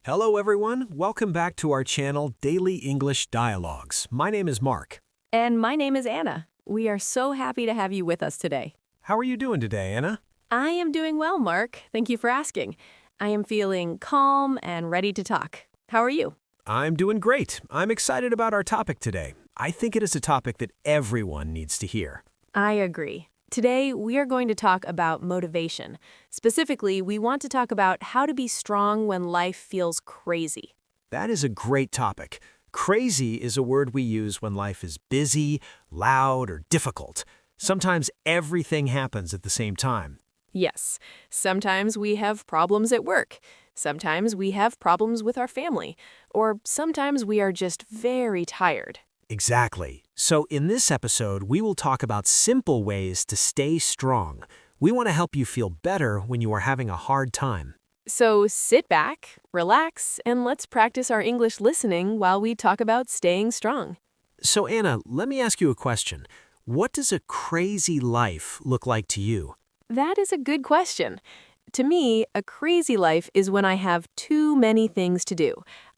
Hello everyone, welcome back to our channel Daily English Dialogues. My name is Mark. And my name is Anna. We are so happy to have you with us today. How are you doing today, Anna? I am doing well, Mark. Thank you for asking. I am feeling calm and ready to talk. How are you? I'm doing great. I'm excited about our topic today. I think it is a topic that everyone needs to hear. I agree. Today, we are going to talk about motivation. Specifically, we want to talk about how to be strong when life feels crazy. That is a great topic. Crazy is a word we use when life is busy, loud, or difficult. Sometimes everything happens at the same time. Yes, sometimes we have problems at work. Sometimes we have problems with our family. Or sometimes we are just very tired. Exactly. So in this episode, we will talk about simple ways to stay strong. We want to help you feel better when you are having a hard time. So sit back, relax, and let's practice our English listening while we talk about staying strong. So Anna, let me ask you a question. What does a crazy life look like to you? That is a good question. To me, a crazy life is when I have too many things to do.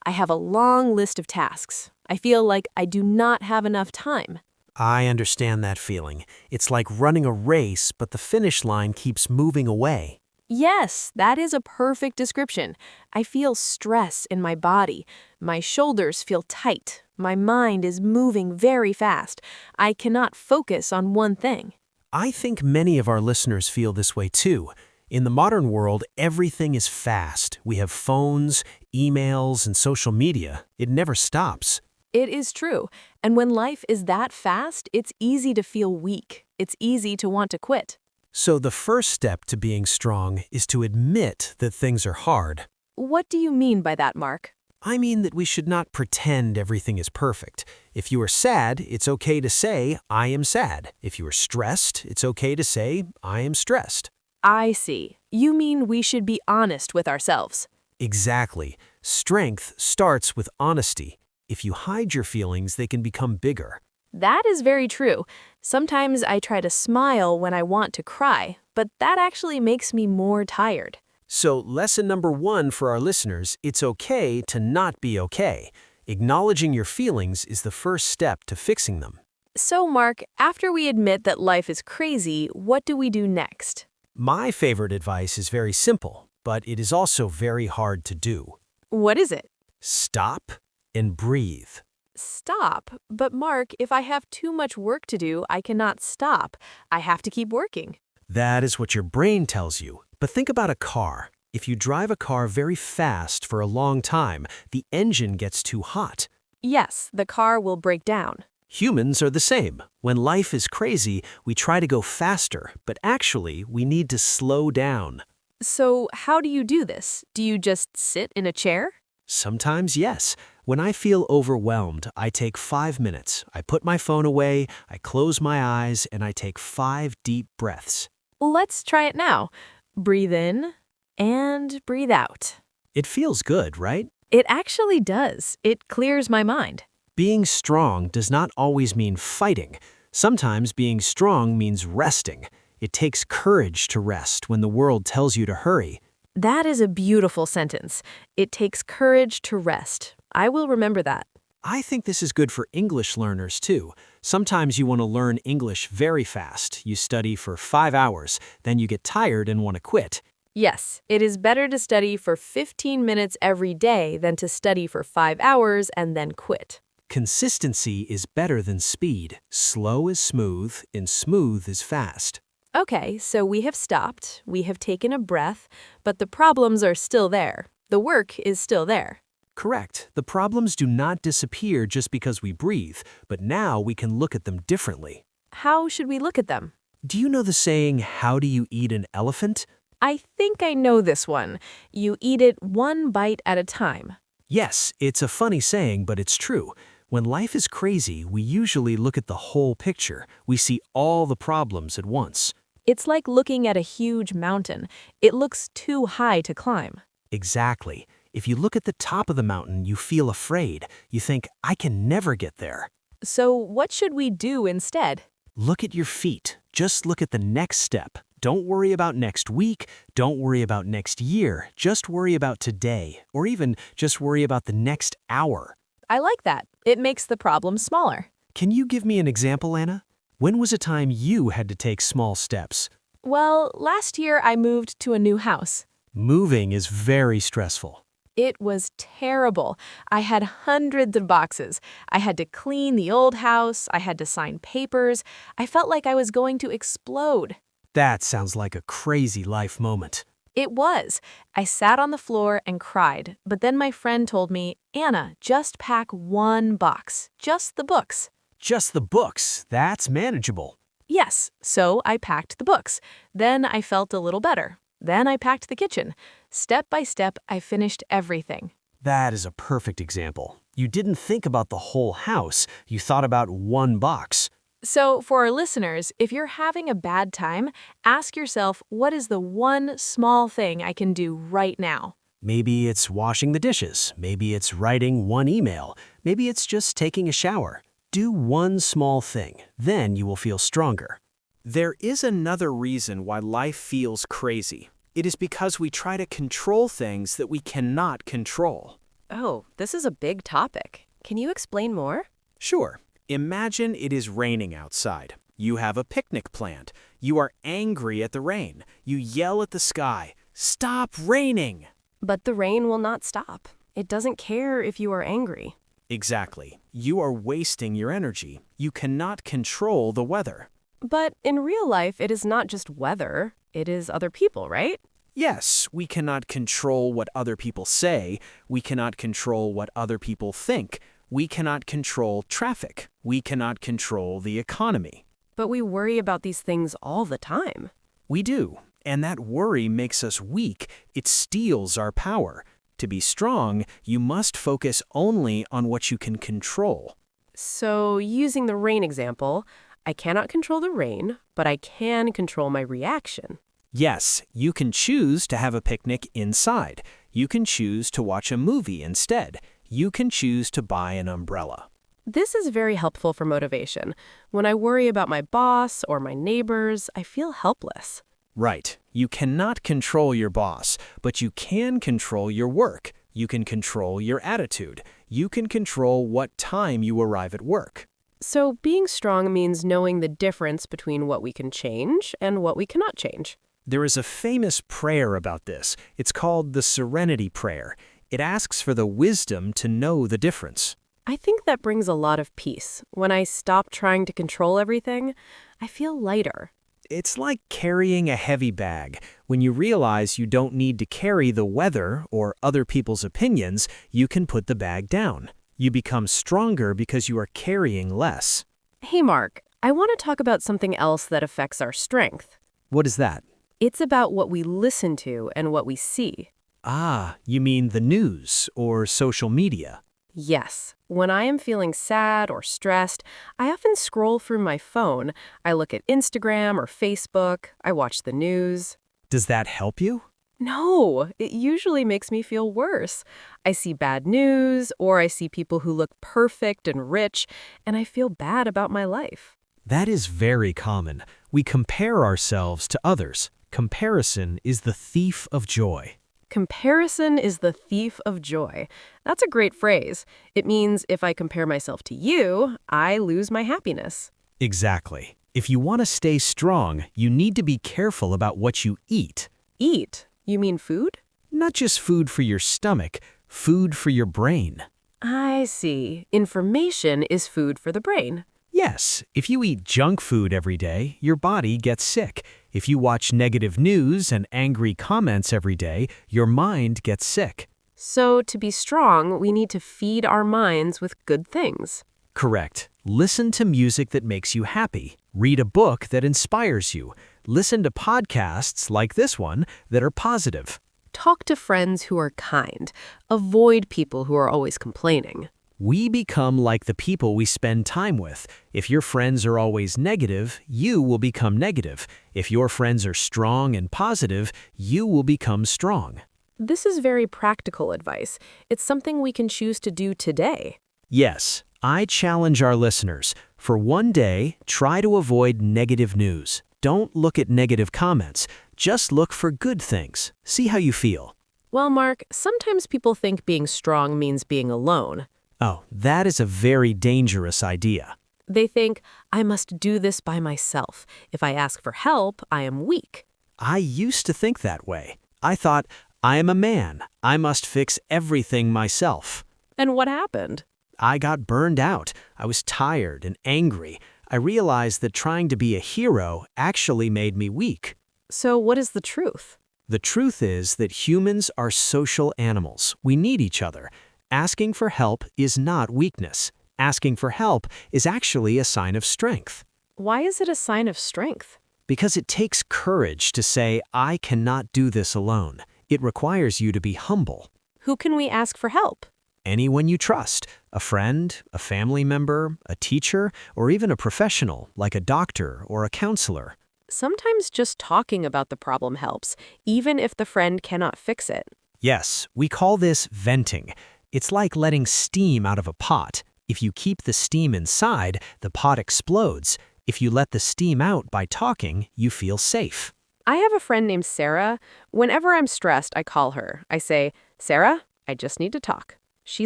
I have a long list of tasks. I feel like I do not have enough time. I understand that feeling. It's like running a race, but the finish line keeps moving away. Yes, that is a perfect description. I feel stress in my body. My shoulders feel tight. My mind is moving very fast. I cannot focus on one thing. I think many of our listeners feel this way too. In the modern world, everything is fast. We have phones, emails, and social media. It never stops. It is true. And when life is that fast, it's easy to feel weak. It's easy to want to quit. So the first step to being strong is to admit that things are hard. What do you mean by that, Mark? I mean that we should not pretend everything is perfect. If you are sad, it's okay to say, I am sad. If you are stressed, it's okay to say, I am stressed. I see. You mean we should be honest with ourselves. Exactly. Strength starts with honesty. If you hide your feelings, they can become bigger. That is very true. Sometimes I try to smile when I want to cry, but that actually makes me more tired. So lesson number 1 for our listeners, it's okay to not be okay. Acknowledging your feelings is the first step to fixing them. So, Mark, after we admit that life is crazy, what do we do next? My favorite advice is very simple, but it is also very hard to do. What is it? Stop and breathe. Stop. But Mark, if I have too much work to do, I cannot stop. I have to keep working. That is what your brain tells you. But think about a car. If you drive a car very fast for a long time, the engine gets too hot. Yes, the car will break down. Humans are the same. When life is crazy, we try to go faster, but actually, we need to slow down. So, how do you do this? Do you just sit in a chair? Sometimes, yes. When I feel overwhelmed, I take 5 minutes. I put my phone away, I close my eyes, and I take 5 deep breaths. Let's try it now. Breathe in and breathe out. It feels good, right? It actually does. It clears my mind. Being strong does not always mean fighting. Sometimes being strong means resting. It takes courage to rest when the world tells you to hurry. That is a beautiful sentence. It takes courage to rest. I will remember that. I think this is good for English learners too. Sometimes you want to learn English very fast. You study for 5 hours, then you get tired and want to quit. Yes, it is better to study for 15 minutes every day than to study for 5 hours and then quit. Consistency is better than speed. Slow is smooth, and smooth is fast. Okay, so we have stopped, we have taken a breath, but the problems are still there. The work is still there. Correct. The problems do not disappear just because we breathe, but now we can look at them differently. How should we look at them? Do you know the saying, how do you eat an elephant? I think I know this one. You eat it one bite at a time. Yes, it's a funny saying, but it's true. When life is crazy, we usually look at the whole picture. We see all the problems at once. It's like looking at a huge mountain. It looks too high to climb. Exactly. If you look at the top of the mountain, you feel afraid. You think, I can never get there. So what should we do instead? Look at your feet. Just look at the next step. Don't worry about next week. Don't worry about next year. Just worry about today, or even just worry about the next hour. I like that. It makes the problem smaller. Can you give me an example, Anna? When was a time you had to take small steps? Well, last year I moved to a new house. Moving is very stressful. It was terrible. I had hundreds of boxes. I had to clean the old house. I had to sign papers. I felt like I was going to explode. That sounds like a crazy life moment. It was. I sat on the floor and cried, but then my friend told me, Anna, just pack one box, just the books. Just the books. That's manageable. Yes, so I packed the books. Then I felt a little better. Then I packed the kitchen. Step by step, I finished everything. That is a perfect example. You didn't think about the whole house. You thought about one box. So for our listeners, if you're having a bad time, ask yourself, what is the one small thing I can do right now? Maybe it's washing the dishes. Maybe it's writing one email. Maybe it's just taking a shower. Do one small thing. Then you will feel stronger. There is another reason why life feels crazy. It is because we try to control things that we cannot control. Oh, this is a big topic. Can you explain more? Sure. Imagine it is raining outside. You have a picnic planned. You are angry at the rain. You yell at the sky, "Stop raining!" But the rain will not stop. It doesn't care if you are angry. Exactly. You are wasting your energy. You cannot control the weather. But in real life, it is not just weather. It is other people, right? Yes, we cannot control what other people say. We cannot control what other people think. We cannot control traffic. We cannot control the economy. But we worry about these things all the time. We do, and that worry makes us weak. It steals our power. To be strong, you must focus only on what you can control. So, using the rain example, I cannot control the rain, but I can control my reaction. Yes, you can choose to have a picnic inside. You can choose to watch a movie instead. You can choose to buy an umbrella. This is very helpful for motivation. When I worry about my boss or my neighbors, I feel helpless. Right. You cannot control your boss, but you can control your work. You can control your attitude. You can control what time you arrive at work. So being strong means knowing the difference between what we can change and what we cannot change. There is a famous prayer about this. It's called the Serenity Prayer. It asks for the wisdom to know the difference. I think that brings a lot of peace. When I stop trying to control everything, I feel lighter. It's like carrying a heavy bag. When you realize you don't need to carry the weather or other people's opinions, you can put the bag down. You become stronger because you are carrying less. Hey, Mark, I want to talk about something else that affects our strength. What is that? It's about what we listen to and what we see. Ah, you mean the news or social media? Yes. When I am feeling sad or stressed, I often scroll through my phone. I look at Instagram or Facebook. I watch the news. Does that help you? No, it usually makes me feel worse. I see bad news, or I see people who look perfect and rich, and I feel bad about my life. That is very common. We compare ourselves to others. Comparison is the thief of joy. Comparison is the thief of joy. That's a great phrase. It means if I compare myself to you, I lose my happiness. Exactly. If you want to stay strong, you need to be careful about what you eat. Eat? You mean food? Not just food for your stomach, food for your brain. I see. Information is food for the brain. Yes, if you eat junk food every day, your body gets sick. If you watch negative news and angry comments every day, your mind gets sick. So to be strong, we need to feed our minds with good things. Correct. Listen to music that makes you happy. Read a book that inspires you. Listen to podcasts like this one that are positive. Talk to friends who are kind. Avoid people who are always complaining. We become like the people we spend time with. If your friends are always negative, you will become negative. If your friends are strong and positive, you will become strong. This is very practical advice. It's something we can choose to do today. Yes, I challenge our listeners. For one day, try to avoid negative news. Don't look at negative comments. Just look for good things. See how you feel. Well, Mark, sometimes people think being strong means being alone. Oh, that is a very dangerous idea. They think, I must do this by myself. If I ask for help, I am weak. I used to think that way. I thought, I am a man. I must fix everything myself. And what happened? I got burned out. I was tired and angry. I realized that trying to be a hero actually made me weak. So what is the truth? The truth is that humans are social animals. We need each other. Asking for help is not weakness. Asking for help is actually a sign of strength. Why is it a sign of strength? Because it takes courage to say, I cannot do this alone. It requires you to be humble. Who can we ask for help? Anyone you trust, a friend, a family member, a teacher, or even a professional like a doctor or a counselor. Sometimes just talking about the problem helps, even if the friend cannot fix it. Yes, we call this venting. It's like letting steam out of a pot. If you keep the steam inside, the pot explodes. If you let the steam out by talking, you feel safe. I have a friend named Sarah. Whenever I'm stressed, I call her. I say, Sarah, I just need to talk. She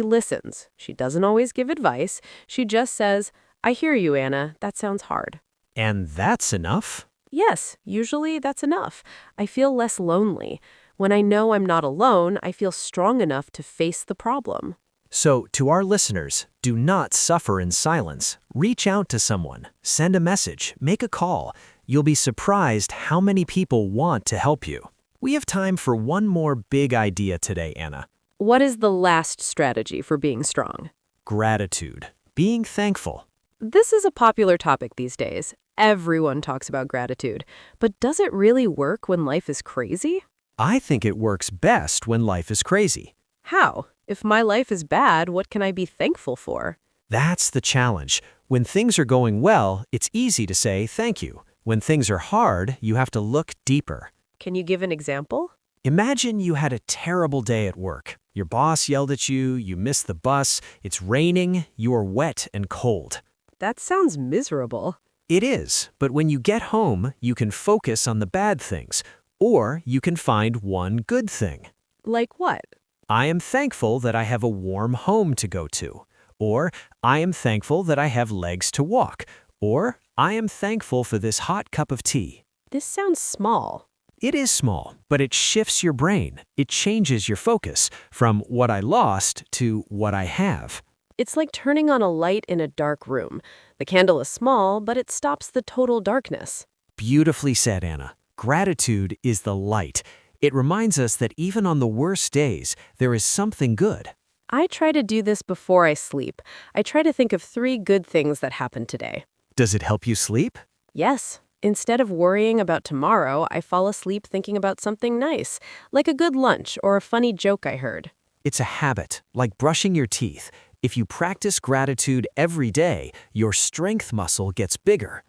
listens. She doesn't always give advice. She just says, I hear you, Anna. That sounds hard. And that's enough? Yes, usually that's enough. I feel less lonely. When I know I'm not alone, I feel strong enough to face the problem. So, to our listeners, do not suffer in silence. Reach out to someone. Send a message. Make a call. You'll be surprised how many people want to help you. We have time for one more big idea today, Anna. What is the last strategy for being strong? Gratitude. Being thankful. This is a popular topic these days. Everyone talks about gratitude. But does it really work when life is crazy? I think it works best when life is crazy. How? If my life is bad, what can I be thankful for? That's the challenge. When things are going well, it's easy to say thank you. When things are hard, you have to look deeper. Can you give an example? Imagine you had a terrible day at work. Your boss yelled at you, you missed the bus, it's raining, you are wet and cold. That sounds miserable. It is, but when you get home, you can focus on the bad things, or you can find one good thing. Like what? I am thankful that I have a warm home to go to. Or, I am thankful that I have legs to walk. Or, I am thankful for this hot cup of tea. This sounds small. It is small, but it shifts your brain. It changes your focus from what I lost to what I have. It's like turning on a light in a dark room. The candle is small, but it stops the total darkness. Beautifully said, Anna. Gratitude is the light. It reminds us that even on the worst days, there is something good. I try to do this before I sleep. I try to think of 3 good things that happened today. Does it help you sleep? Yes. Instead of worrying about tomorrow, I fall asleep thinking about something nice, like a good lunch or a funny joke I heard. It's a habit, like brushing your teeth. If you practice gratitude every day, your strength muscle gets bigger.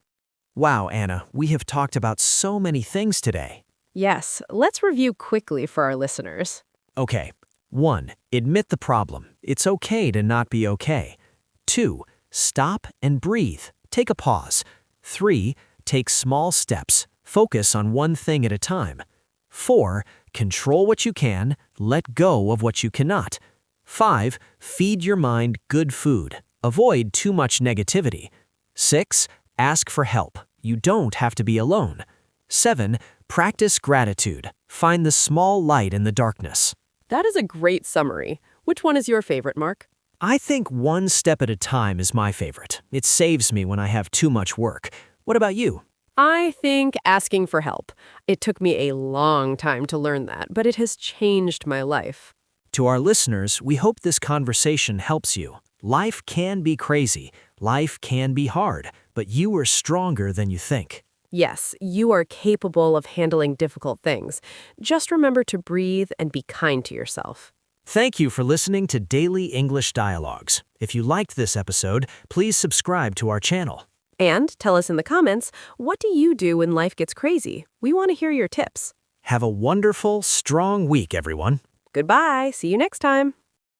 Wow, Anna, we have talked about so many things today. Yes, let's review quickly for our listeners. Okay. 1. Admit the problem. It's okay to not be okay. 2. Stop and breathe. Take a pause. 3. Take small steps. Focus on one thing at a time. 4. Control what you can. Let go of what you cannot. 5. Feed your mind good food. Avoid too much negativity. 6. Ask for help. You don't have to be alone. 7. Practice gratitude. Find the small light in the darkness. That is a great summary. Which one is your favorite, Mark? I think one step at a time is my favorite. It saves me when I have too much work. What about you? I think asking for help. It took me a long time to learn that, but it has changed my life. To our listeners, we hope this conversation helps you. Life can be crazy. Life can be hard, but you are stronger than you think. Yes, you are capable of handling difficult things. Just remember to breathe and be kind to yourself. Thank you for listening to Daily English Dialogues. If you liked this episode, please subscribe to our channel. And tell us in the comments, what do you do when life gets crazy? We want to hear your tips. Have a wonderful, strong week, everyone. Goodbye. See you next time.